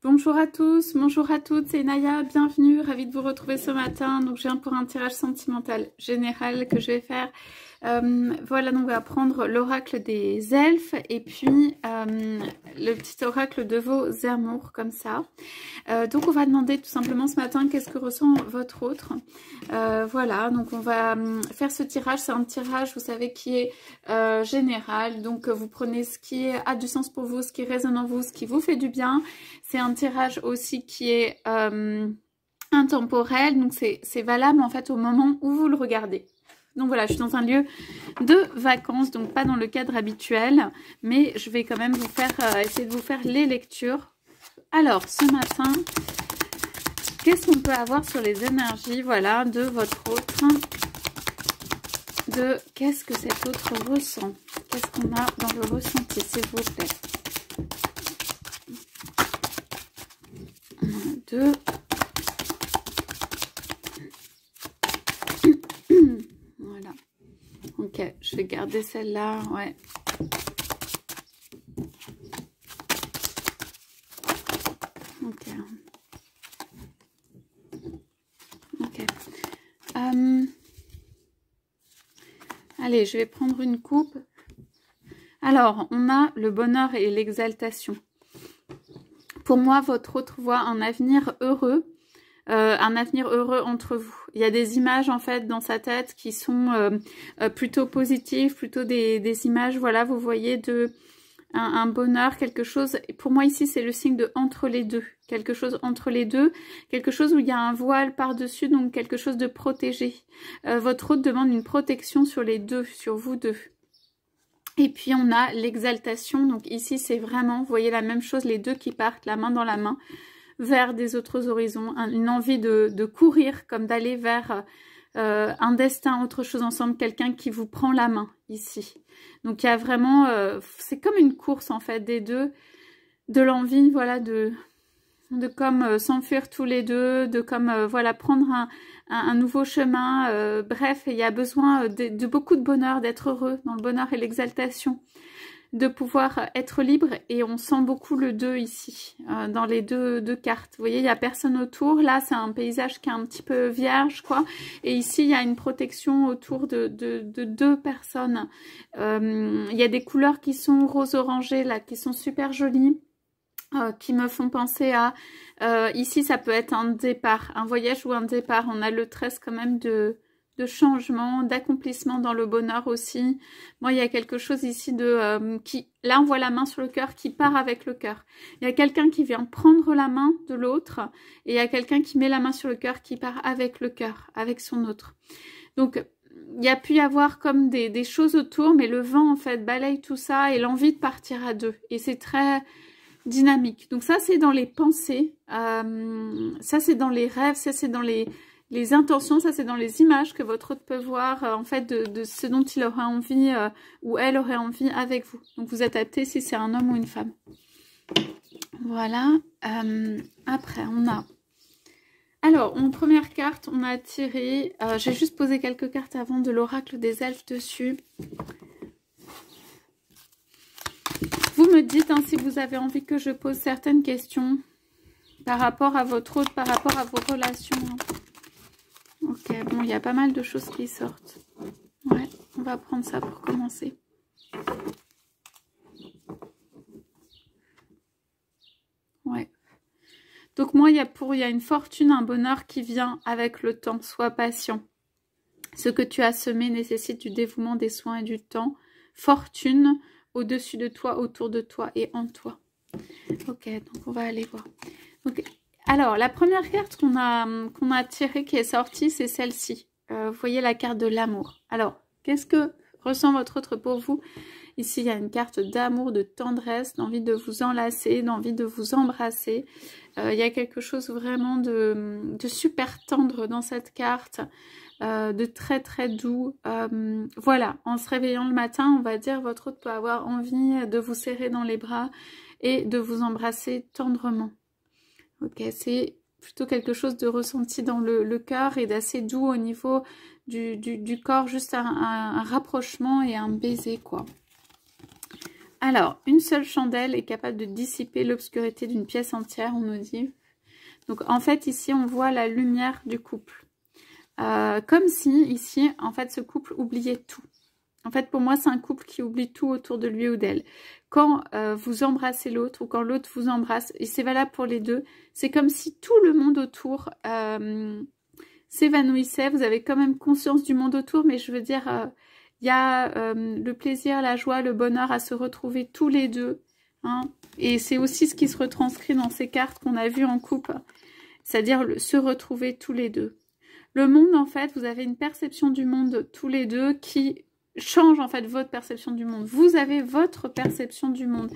Bonjour à tous, bonjour à toutes, c'est Naya, bienvenue, ravie de vous retrouver ce matin. Donc je viens pour un tirage sentimental général que je vais faire. Voilà, donc on va prendre l'oracle des elfes et puis le petit oracle de vos amours comme ça. Donc on va demander tout simplement ce matin qu'est-ce que ressent votre autre. Voilà, donc on va faire ce tirage, c'est un tirage vous savez qui est général, donc vous prenez ce qui a du sens pour vous, ce qui résonne en vous, ce qui vous fait du bien. C'est un tirage aussi qui est intemporel, donc c'est valable en fait au moment où vous le regardez. Donc voilà, je suis dans un lieu de vacances, donc pas dans le cadre habituel, mais je vais quand même vous faire essayer de vous faire les lectures. Alors, ce matin, qu'est-ce qu'on peut avoir sur les énergies, voilà, de votre autre, de qu'est-ce que cet autre ressent, qu'est-ce qu'on a dans le ressenti, s'il vous plaît. 1, 2. Voilà. Ok, je vais garder celle-là, ouais. Ok. Ok. Allez, je vais prendre une coupe. Alors, on a le bonheur et l'exaltation. Pour moi, votre autre voit un avenir heureux entre vous. Il y a des images en fait dans sa tête qui sont plutôt positives, plutôt des images, voilà, vous voyez, de un bonheur, quelque chose. Et pour moi ici, c'est le signe de entre les deux. Quelque chose entre les deux, quelque chose où il y a un voile par-dessus, donc quelque chose de protégé. Votre hôte demande une protection sur les deux, sur vous deux. Et puis on a l'exaltation, donc ici c'est vraiment, vous voyez la même chose, les deux qui partent la main dans la main vers des autres horizons, une envie de courir, comme d'aller vers un destin, autre chose ensemble, quelqu'un qui vous prend la main ici. Donc il y a vraiment, c'est comme une course en fait des deux, de l'envie, voilà, de comme s'enfuir tous les deux, de comme voilà, prendre un nouveau chemin. Bref, il y a besoin de beaucoup de bonheur, d'être heureux dans le bonheur et l'exaltation, de pouvoir être libre. Et on sent beaucoup le 2 ici, dans les deux cartes. Vous voyez, il n'y a personne autour. Là, c'est un paysage qui est un petit peu vierge, quoi. Et ici, il y a une protection autour de deux personnes. Il y a des couleurs qui sont rose-orangé, là, qui sont super jolies. Qui me font penser à... ici, ça peut être un départ, un voyage ou un départ. On a le 13 quand même de changement, d'accomplissement dans le bonheur aussi. Moi, il y a quelque chose ici de... qui là, on voit la main sur le cœur qui part avec le cœur. Il y a quelqu'un qui vient prendre la main de l'autre et il y a quelqu'un qui met la main sur le cœur qui part avec le cœur, avec son autre. Donc... il y a pu y avoir comme des choses autour, mais le vent, en fait, balaye tout ça et l'envie de partir à deux. Et c'est très... dynamique. Donc ça, c'est dans les pensées, ça, c'est dans les rêves, ça, c'est dans les intentions, ça, c'est dans les images que votre hôte peut voir, en fait, de ce dont il aura envie ou elle aurait envie avec vous. Donc, vous adaptez si c'est un homme ou une femme. Voilà. Après, on a... Alors, en première carte, on a tiré... j'ai juste posé quelques cartes avant de l'oracle des elfes dessus. Vous me dites hein, si vous avez envie que je pose certaines questions par rapport à votre hôte, par rapport à vos relations. Ok, bon, il y a pas mal de choses qui sortent. Ouais, on va prendre ça pour commencer. Ouais. Donc moi, il y a une fortune, un bonheur qui vient avec le temps. Sois patient. Ce que tu as semé nécessite du dévouement, des soins et du temps. Fortune au-dessus de toi, autour de toi et en toi. Ok, donc on va aller voir. Donc, alors, la première carte qu'on a tirée, qui est sortie, c'est celle-ci. Vous voyez la carte de l'amour. Alors, qu'est-ce que ressent votre autre pour vous? Ici, il y a une carte d'amour, de tendresse, d'envie de vous enlacer, d'envie de vous embrasser. Il y a quelque chose vraiment de super tendre dans cette carte. De très très doux. Voilà, en se réveillant le matin, on va dire, votre hôte peut avoir envie de vous serrer dans les bras et de vous embrasser tendrement. Ok, c'est plutôt quelque chose de ressenti dans le cœur et d'assez doux au niveau du corps, juste un rapprochement et un baiser, quoi. Alors, une seule chandelle est capable de dissiper l'obscurité d'une pièce entière, on nous dit. Donc, en fait, ici, on voit la lumière du couple. Comme si, ici, en fait, ce couple oubliait tout. En fait, pour moi, c'est un couple qui oublie tout autour de lui ou d'elle. Quand vous embrassez l'autre ou quand l'autre vous embrasse, et c'est valable pour les deux, c'est comme si tout le monde autour s'évanouissait. Vous avez quand même conscience du monde autour, mais je veux dire, il y a le plaisir, la joie, le bonheur à se retrouver tous les deux. Hein, et c'est aussi ce qui se retranscrit dans ces cartes qu'on a vues en couple, c'est-à-dire se retrouver tous les deux. Le monde, en fait, vous avez une perception du monde tous les deux qui change, en fait, votre perception du monde. Vous avez votre perception du monde.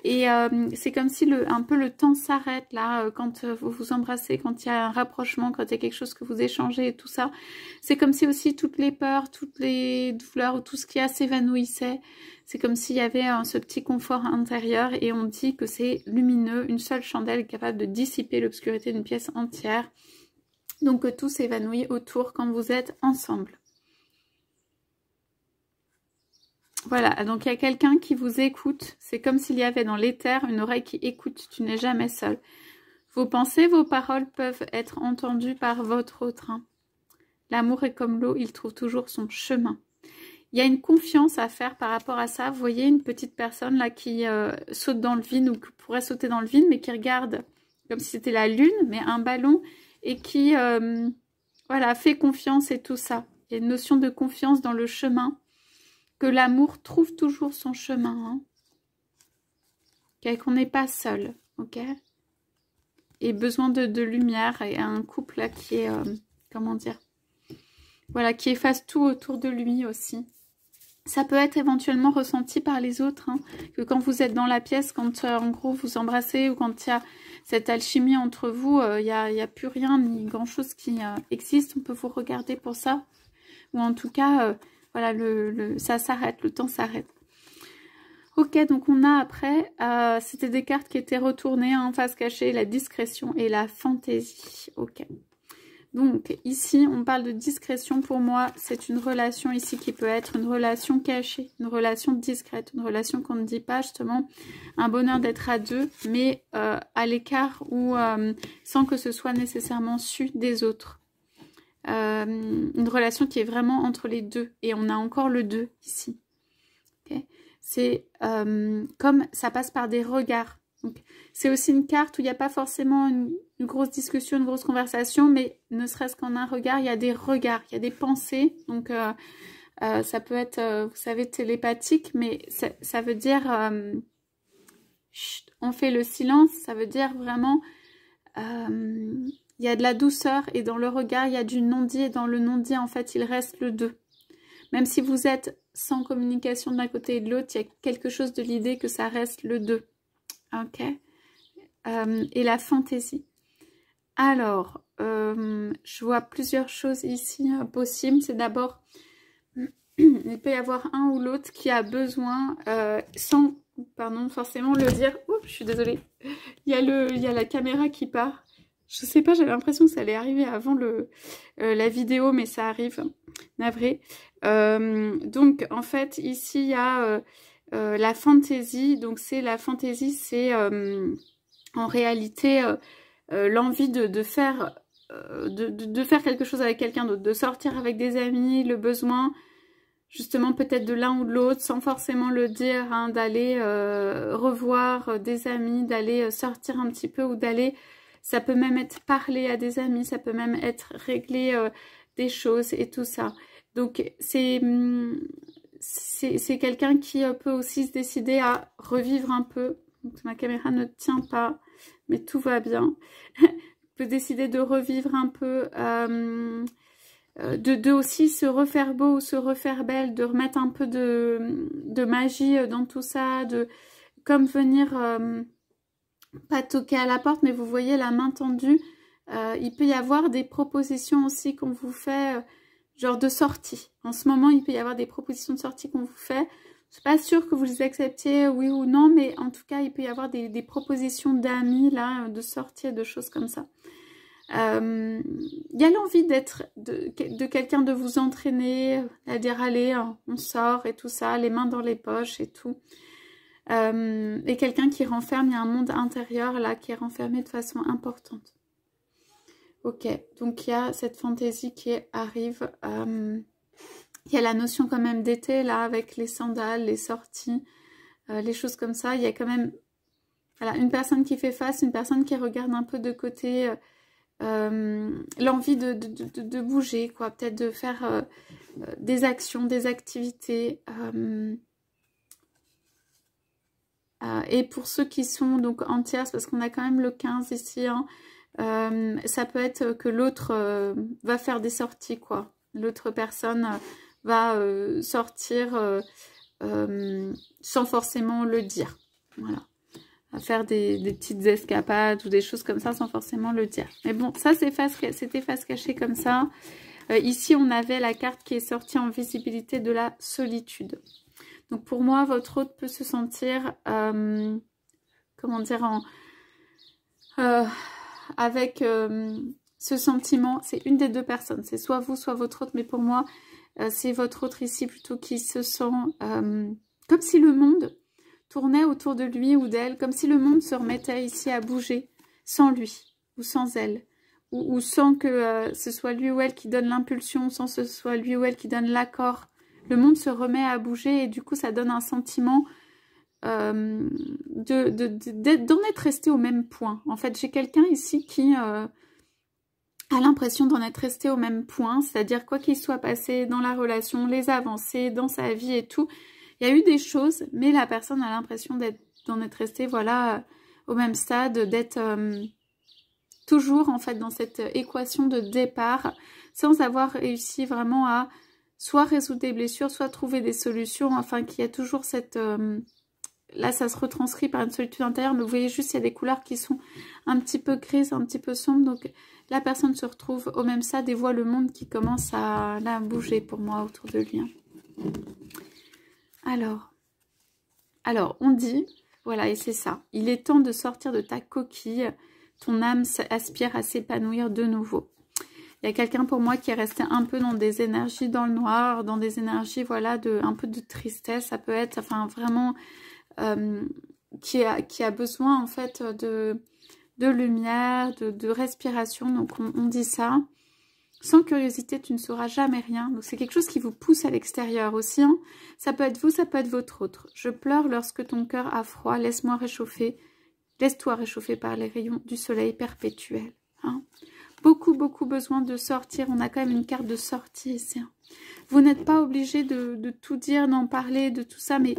Et c'est comme si un peu le temps s'arrête, là, quand vous vous embrassez, quand il y a un rapprochement, quand il y a quelque chose que vous échangez et tout ça. C'est comme si aussi toutes les peurs, toutes les douleurs, ou tout ce qu'il y a s'évanouissait. C'est comme s'il y avait ce petit confort intérieur et on dit que c'est lumineux, une seule chandelle capable de dissiper l'obscurité d'une pièce entière. Donc tout s'évanouit autour quand vous êtes ensemble. Voilà, donc il y a quelqu'un qui vous écoute. C'est comme s'il y avait dans l'éther une oreille qui écoute. Tu n'es jamais seul. Vos pensées, vos paroles peuvent être entendues par votre autre. Hein. L'amour est comme l'eau, il trouve toujours son chemin. Il y a une confiance à faire par rapport à ça. Vous voyez une petite personne là qui saute dans le vide ou qui pourrait sauter dans le vide, mais qui regarde comme si c'était la lune, mais un ballon, et qui voilà, fait confiance et tout ça. Il y a une notion de confiance dans le chemin, que l'amour trouve toujours son chemin. Hein. Qu'on n'est pas seul, ok? Et besoin de lumière et un couple là qui est, comment dire, voilà, qui efface tout autour de lui aussi. Ça peut être éventuellement ressenti par les autres, hein, que quand vous êtes dans la pièce, quand en gros vous embrassez ou quand il y a cette alchimie entre vous, il n'y a plus rien ni grand chose qui existe. On peut vous regarder pour ça. Ou en tout cas, voilà, ça s'arrête, le temps s'arrête. Ok, donc on a après, c'était des cartes qui étaient retournées, hein, face cachée, la discrétion et la fantaisie. Ok. Donc ici, on parle de discrétion. Pour moi, c'est une relation ici qui peut être une relation cachée, une relation discrète, une relation qu'on ne dit pas, justement, un bonheur d'être à deux, mais à l'écart ou sans que ce soit nécessairement su des autres. Une relation qui est vraiment entre les deux. Et on a encore le deux ici. Okay. C'est comme ça passe par des regards. C'est aussi une carte où il n'y a pas forcément une grosse discussion, une grosse conversation, mais ne serait-ce qu'en un regard, il y a des regards, il y a des pensées. Donc ça peut être, vous savez, télépathique, mais ça veut dire chut, on fait le silence, ça veut dire vraiment il y a de la douceur et dans le regard, il y a du non-dit et dans le non-dit, en fait, il reste le deux. Même si vous êtes sans communication d'un côté et de l'autre, il y a quelque chose de l'idée que ça reste le deux. Ok. Et la fantaisie. Alors, je vois plusieurs choses ici possibles. C'est d'abord, il peut y avoir un ou l'autre qui a besoin, sans forcément le dire. Oups, je suis désolée. Il y a la caméra qui part. Je sais pas, j'avais l'impression que ça allait arriver avant la vidéo, mais ça arrive. Navré. Donc, en fait, ici, il y a la fantaisie. Donc, la fantaisie, c'est en réalité l'envie de faire quelque chose avec quelqu'un d'autre, de sortir avec des amis, le besoin justement peut-être de l'un ou de l'autre, sans forcément le dire, hein, d'aller revoir des amis, d'aller sortir un petit peu ou d'aller, ça peut même être parler à des amis, ça peut même être régler des choses et tout ça. Donc c'est quelqu'un qui peut aussi se décider à revivre un peu. Donc, ma caméra ne tient pas, mais tout va bien. Peut décider de revivre un peu, de aussi se refaire beau ou se refaire belle, de remettre un peu de magie dans tout ça, comme venir, pas toquer à la porte, mais vous voyez la main tendue. Il peut y avoir des propositions aussi qu'on vous fait, genre de sortie. En ce moment, il peut y avoir des propositions de sortie qu'on vous fait. Je ne suis pas sûre que vous les acceptiez, oui ou non, mais en tout cas, il peut y avoir des propositions d'amis, là, de sortie, de choses comme ça. Il y a l'envie de quelqu'un de vous entraîner, à dire allez, on sort et tout ça, les mains dans les poches et tout. Et quelqu'un qui renferme, il y a un monde intérieur là qui est renfermé de façon importante. Ok, donc il y a cette fantaisie qui arrive. Il y a la notion quand même d'été là avec les sandales, les sorties, les choses comme ça. Il y a quand même voilà, une personne qui fait face, une personne qui regarde un peu de côté, l'envie de bouger, quoi, peut-être de faire des actions, des activités. Et pour ceux qui sont donc en tierce, parce qu'on a quand même le 15 ici, hein, ça peut être que l'autre va faire des sorties, quoi. L'autre personne va sortir sans forcément le dire. Voilà. À faire des petites escapades ou des choses comme ça sans forcément le dire. Mais bon, ça c'était face cachée comme ça. Ici, on avait la carte qui est sortie en visibilité de la solitude. Donc pour moi, votre hôte peut se sentir, comment dire, avec ce sentiment, c'est une des deux personnes, c'est soit vous, soit votre hôte, mais pour moi, c'est votre hôte ici plutôt qui se sent comme si le monde tournait autour de lui ou d'elle, comme si le monde se remettait ici à bouger sans lui ou sans elle, ou sans que ce soit lui ou elle qui donne l'impulsion, sans que ce soit lui ou elle qui donne l'accord. Le monde se remet à bouger et du coup ça donne un sentiment d'en être resté au même point. En fait, j'ai quelqu'un ici qui a l'impression d'en être resté au même point, c'est-à-dire quoi qu'il soit passé dans la relation, les avancées, dans sa vie et tout, il y a eu des choses, mais la personne a l'impression d'en être restée, voilà, au même stade, d'être toujours en fait dans cette équation de départ, sans avoir réussi vraiment à soit résoudre des blessures, soit trouver des solutions, enfin qu'il y a toujours cette... là, ça se retranscrit par une solitude intérieure, mais vous voyez juste, il y a des couleurs qui sont un petit peu grises, un petit peu sombres, donc la personne se retrouve au même stade et voit le monde qui commence à là, bouger pour moi autour de lui. Alors, on dit, voilà, et c'est ça, il est temps de sortir de ta coquille, ton âme aspire à s'épanouir de nouveau. Il y a quelqu'un pour moi qui est resté un peu dans des énergies dans le noir, dans des énergies, voilà, un peu de tristesse, ça peut être, enfin, vraiment, qui a besoin, en fait, de lumière, de respiration, donc on dit ça. Sans curiosité, tu ne sauras jamais rien. Donc c'est quelque chose qui vous pousse à l'extérieur aussi. Hein. Ça peut être vous, ça peut être votre autre. Je pleure lorsque ton cœur a froid. Laisse-moi réchauffer. Laisse-toi réchauffer par les rayons du soleil perpétuel. Hein. Beaucoup besoin de sortir. On a quand même une carte de sortie ici. Hein. Vous n'êtes pas obligé de tout dire, d'en parler, de tout ça, mais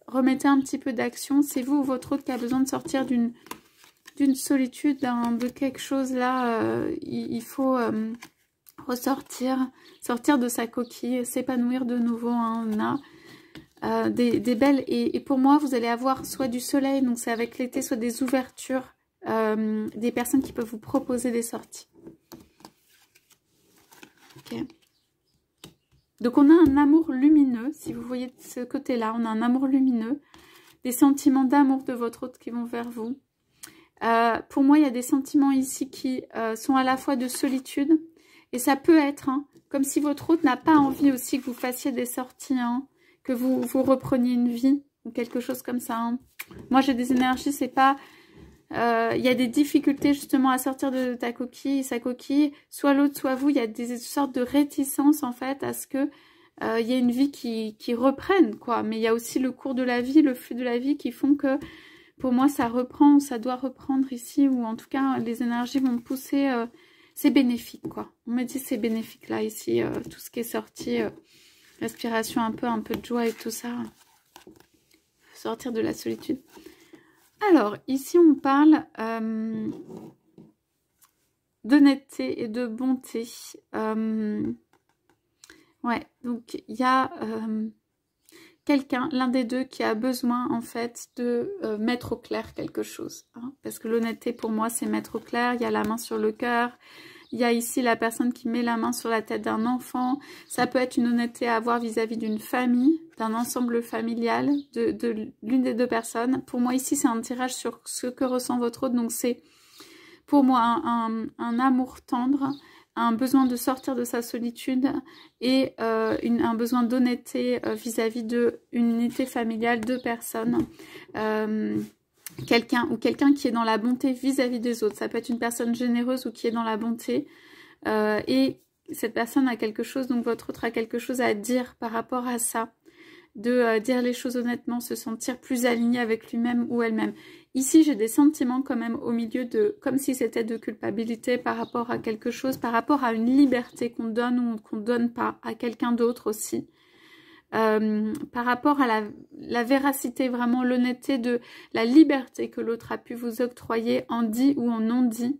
remettez un petit peu d'action. C'est vous ou votre autre qui a besoin de sortir d'une solitude, de quelque chose là. Il faut... sortir de sa coquille, s'épanouir de nouveau. Hein. On a des belles... Et pour moi, vous allez avoir soit du soleil, donc c'est avec l'été, soit des ouvertures, des personnes qui peuvent vous proposer des sorties. Ok. Donc on a un amour lumineux, si vous voyez de ce côté-là, on a un amour lumineux, des sentiments d'amour de votre autre qui vont vers vous. Pour moi, il y a des sentiments ici qui sont à la fois de solitude, et ça peut être, hein, comme si votre autre n'a pas envie aussi que vous fassiez des sorties, hein, que vous repreniez une vie, ou quelque chose comme ça. Hein. Moi, j'ai des énergies, c'est pas... il y a des difficultés justement à sortir de ta coquille, sa coquille. Soit l'autre, soit vous, il y a des sortes de réticences, en fait, à ce que il y ait une vie qui reprenne, quoi. Mais il y a aussi le cours de la vie, le flux de la vie qui font que... Pour moi, ça reprend, ça doit reprendre ici, ou en tout cas, les énergies vont me pousser... c'est bénéfique, quoi. On me dit c'est bénéfique, là, ici, tout ce qui est sorti, respiration un peu de joie et tout ça. Sortir de la solitude. Alors, ici, on parle d'honnêteté et de bonté. Ouais, donc, il y a... quelqu'un, l'un des deux, qui a besoin en fait de mettre au clair quelque chose. Hein, parce que l'honnêteté pour moi c'est mettre au clair, il y a la main sur le cœur, il y a ici la personne qui met la main sur la tête d'un enfant, ça peut être une honnêteté à avoir vis-à-vis d'une famille, d'un ensemble familial, de l'une des deux personnes. Pour moi ici c'est un tirage sur ce que ressent votre autre, donc c'est pour moi un amour tendre, un besoin de sortir de sa solitude et un besoin d'honnêteté vis-à-vis d'une unité familiale, deux personnes. Quelqu'un qui est dans la bonté vis-à-vis des autres. Ça peut être une personne généreuse ou qui est dans la bonté. Et cette personne a quelque chose, donc votre autre a quelque chose à dire par rapport à ça. De dire les choses honnêtement, se sentir plus aligné avec lui-même ou elle-même. Ici, j'ai des sentiments quand même au milieu de, comme si c'était de culpabilité par rapport à quelque chose, par rapport à une liberté qu'on donne ou qu'on ne donne pas à quelqu'un d'autre aussi. Par rapport à la véracité, vraiment l'honnêteté de la liberté que l'autre a pu vous octroyer en dit ou en non dit.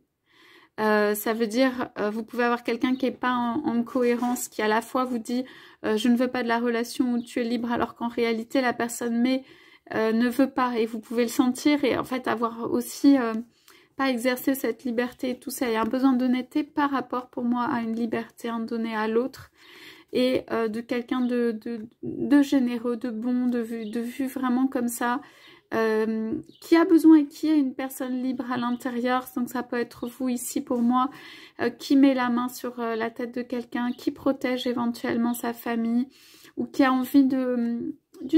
Ça veut dire, vous pouvez avoir quelqu'un qui n'est pas en cohérence, qui à la fois vous dit je ne veux pas de la relation où tu es libre, alors qu'en réalité la personne ne veut pas, et vous pouvez le sentir, et en fait avoir aussi pas exercer cette liberté et tout ça. Il y a un besoin d'honnêteté par rapport pour moi à une liberté donnée à l'autre, et de quelqu'un de généreux, de bon, de vue vraiment comme ça. Qui a besoin et qui est une personne libre à l'intérieur, donc ça peut être vous ici pour moi, qui met la main sur la tête de quelqu'un, qui protège éventuellement sa famille, ou qui a envie d'une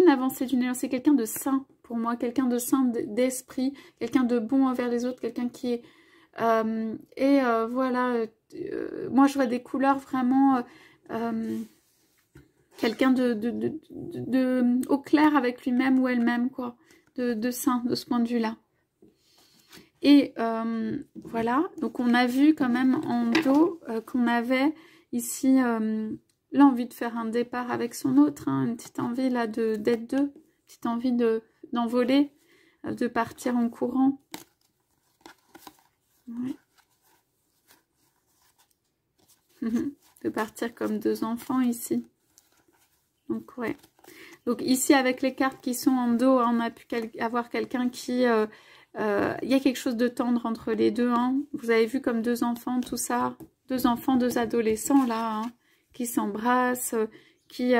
avancée, d'une élan. C'est quelqu'un de sain pour moi, quelqu'un de sain d'esprit, quelqu'un de bon envers les autres, quelqu'un qui est... voilà, moi je vois des couleurs vraiment... quelqu'un au clair avec lui-même ou elle-même, quoi. De sain, de ce point de vue-là. Et voilà, donc on a vu quand même en dos qu'on avait ici l'envie de faire un départ avec son autre, hein, une petite envie là d'être deux, une petite envie d'envoler, de partir en courant. Ouais. De partir comme deux enfants ici. Donc ouais. Donc ici avec les cartes qui sont en dos, on a pu avoir quelqu'un qui... il y a quelque chose de tendre entre les deux. Hein. Vous avez vu comme deux enfants, tout ça. Deux enfants, deux adolescents là, hein, qui s'embrassent, qui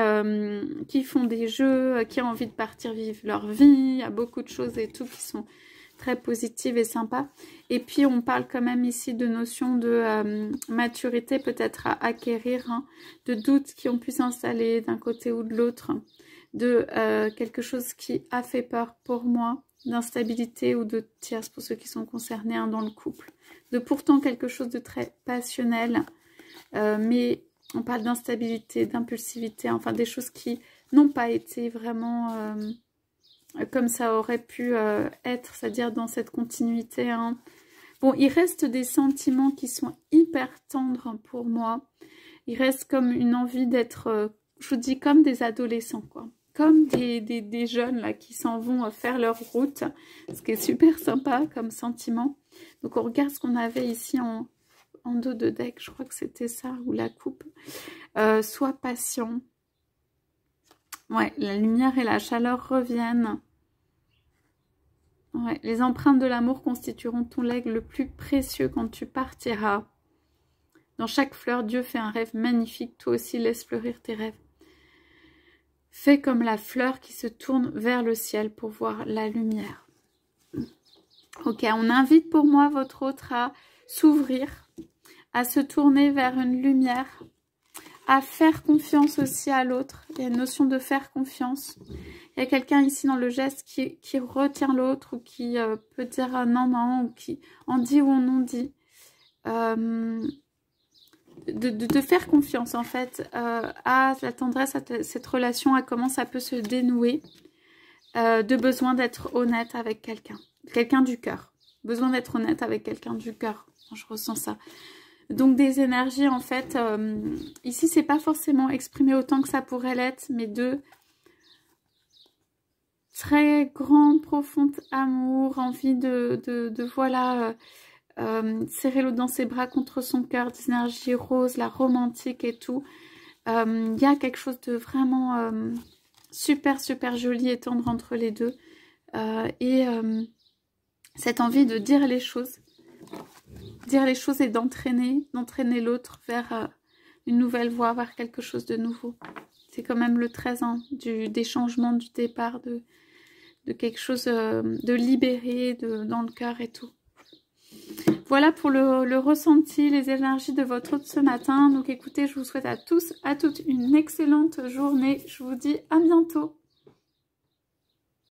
font des jeux, qui ont envie de partir vivre leur vie. Il y a beaucoup de choses et tout qui sont très positives et sympas. Et puis on parle quand même ici de notions de maturité peut-être à acquérir, hein, de doutes qui ont pu s'installer d'un côté ou de l'autre, de quelque chose qui a fait peur pour moi, d'instabilité ou de tierce pour ceux qui sont concernés, hein, dans le couple, de pourtant quelque chose de très passionnel, mais on parle d'instabilité, d'impulsivité, enfin des choses qui n'ont pas été vraiment comme ça aurait pu être, c'est-à-dire dans cette continuité, hein. Bon, il reste des sentiments qui sont hyper tendres pour moi, il reste comme une envie d'être, je vous dis, comme des adolescents, quoi. Comme des jeunes là qui s'en vont faire leur route, ce qui est super sympa comme sentiment. Donc on regarde ce qu'on avait ici en dos de deck, je crois que c'était ça, ou la coupe. Sois patient. Ouais, la lumière et la chaleur reviennent. Ouais, les empreintes de l'amour constitueront ton legs le plus précieux quand tu partiras. Dans chaque fleur, Dieu fait un rêve magnifique, toi aussi laisse fleurir tes rêves. Fais comme la fleur qui se tourne vers le ciel pour voir la lumière. Ok, on invite pour moi votre autre à s'ouvrir, à se tourner vers une lumière, à faire confiance aussi à l'autre. Il y a une notion de faire confiance. Il y a quelqu'un ici dans le geste qui retient l'autre ou qui peut dire non, non, ou qui en dit ou en non dit. De faire confiance en fait à la tendresse, à cette relation, à comment ça peut se dénouer, de besoin d'être honnête avec quelqu'un du cœur, besoin d'être honnête avec quelqu'un du cœur, je ressens ça. Donc des énergies en fait, ici c'est pas forcément exprimé autant que ça pourrait l'être, mais de très grand, profond amour, envie de voilà... serrer l'autre dans ses bras contre son cœur, des énergies roses, la romantique et tout. Il y a quelque chose de vraiment super joli et tendre entre les deux. Cette envie de dire les choses et d'entraîner l'autre vers une nouvelle voie, vers quelque chose de nouveau. C'est quand même le 13 ans des changements, du départ, de quelque chose de libéré dans le cœur et tout. Voilà pour le ressenti, les énergies de votre hôte ce matin. Donc écoutez, je vous souhaite à tous, à toutes une excellente journée. Je vous dis à bientôt.